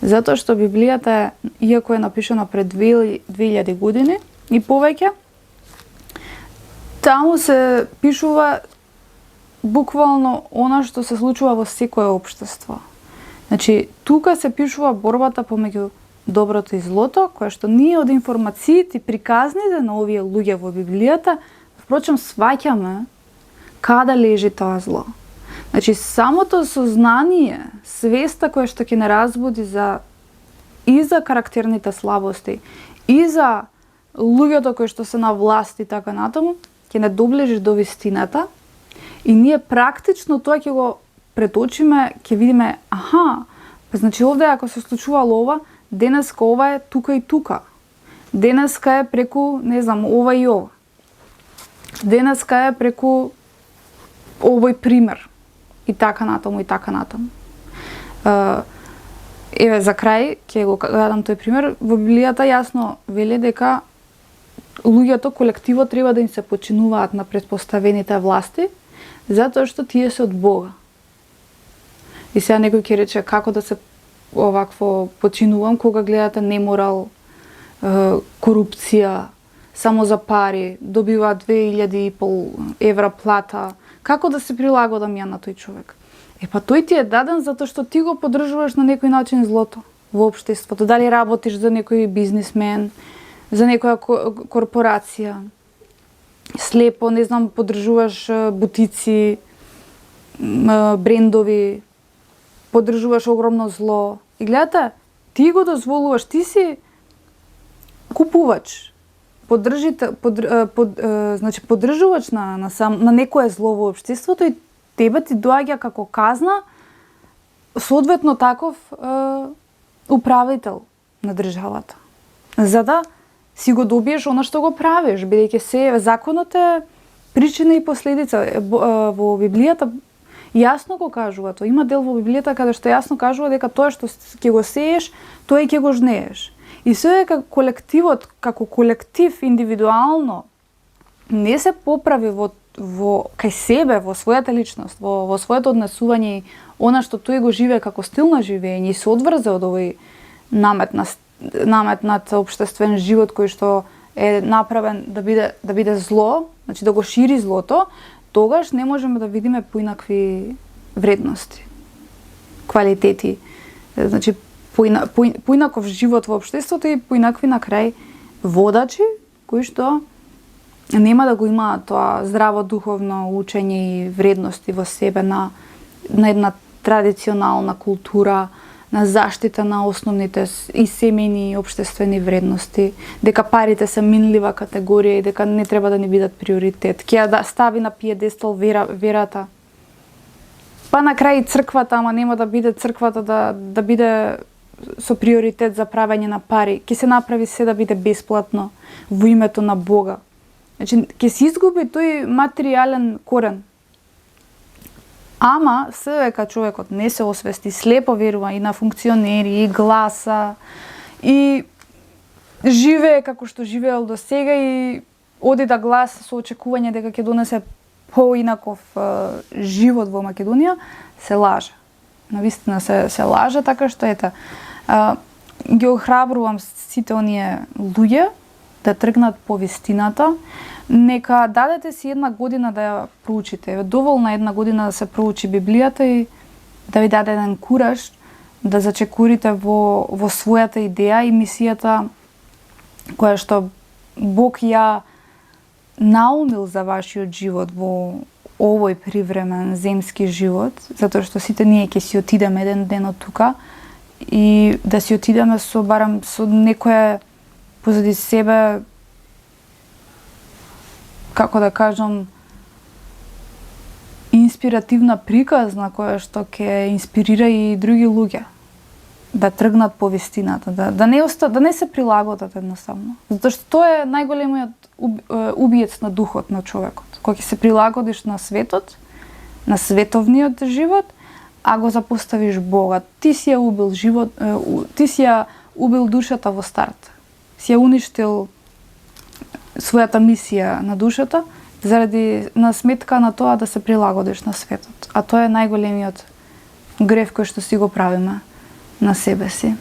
Затоа што Библијата, иако е напишана пред 2000 години и повеќе, таму се пишува буквално она што се случува во секое општество. Значи, тука се пишува борбата помеѓу доброто и злото, кое што ние од информациите и приказните на овие луѓе во Библијата, впрочем, сваќаме каде лежи тоа зло. Значи, самото сознание, свеста која што ќе не разбуди и за карактерните слабости, и за луѓето кои што се на власт и така натаму, ќе не доближи до вистината, и ние практично тоа ќе го преточиме, ќе видиме, аха, па значи овде ако се случувало ова, денеска ова е тука и тука. Денеска е преку, не знам, ова и ова. Денеска е преку овој пример. И така натаму, и така натаму. Еве, за крај, ќе го дадам тој пример. Во Библијата јасно вели дека луѓето, колективот треба да им се починуваат на претпоставените власти, затоа што тие се од Бога. И сега некој ќе рече како да се овакво починувам кога гледате неморал, корупција, само за пари, добива 2500 евра плата. Како да се прилагодам ја на тој човек? Па тој ти е даден затоа што ти го поддржуваш на некој начин злото во општеството. Дали работиш за некој бизнисмен, за некоја корпорација, слепо, не знам, поддржуваш бутици, брендови, поддржуваш огромно зло. И гледате, ти го дозволуваш, ти си купувач, значи поддржувач на некое зло во општеството и тебе ти доаѓа како казна соодветно таков управител на државата. За да си го добиеш она што го правиш, бидејќи се законот е причина и последица. Во Библијата јасно го кажува тоа. Има дел во Библијата каде што јасно кажува дека тоа што ќе го сееш, тоа и ќе го жнееш. И се дека колективот, како колектив, индивидуално, не се поправи кај себе, во својата личност, во своето однесување и она што тој го живее како стил на живење и се одврзе од овој наметнат општествен живот кој што е направен да биде зло, значи да го шири злото, тогаш не можеме да видиме поинакви вредности, квалитети, значи поинаков живот во општеството и поинакви на крај водачи кои што нема да го имаат тоа здраво духовно учење и вредности во себе на една традиционална култура, на заштита на основните и семејни и општествени вредности, дека парите се минлива категорија и дека не треба да ни бидат приоритет. Ќе да стави на пиедестал верата. Па на крај црквата, ама нема да биде црквата да биде со приоритет за правење на пари. Ќе се направи се да биде бесплатно во името на Бога. Значи, ќе се изгуби тој материјален корен. Ама, се дека човекот не се освести, слепо верува и на функционери, и гласа, и живее како што живеел до сега и оди да гласа со очекување дека ќе донесе поинаков живот во Македонија, се лаже. Навистина се лаже, така што ги охрабрувам сите оние луѓе да тргнат по вистината. Нека дадете си една година да ја проучите. Доволна една година да се проучи Библијата и да ви даде еден кураж да зачекурите во својата идеја и мисијата која што Бог ја наумил за вашиот живот во овој привремен земски живот, затоа што сите ние ќе си отидеме еден ден од тука и да си отидеме барам со некое позади себе, како да кажам, инспиративна приказна која што ќе инспирира и други луѓе да тргнат по вистината, да не се прилагодат едноставно. Затоа што тоа е најголемиот убиец на духот на човекот. Кога ќе се прилагодиш на светот, на световниот живот, а го запоставиш Бога, ти си ја убил ти си ја убил душата во старт. Си ја уништил својата мисија на душата заради на сметка на тоа да се прилагодиш на светот. А тоа е најголемиот грев кој што си го правиме на себе си.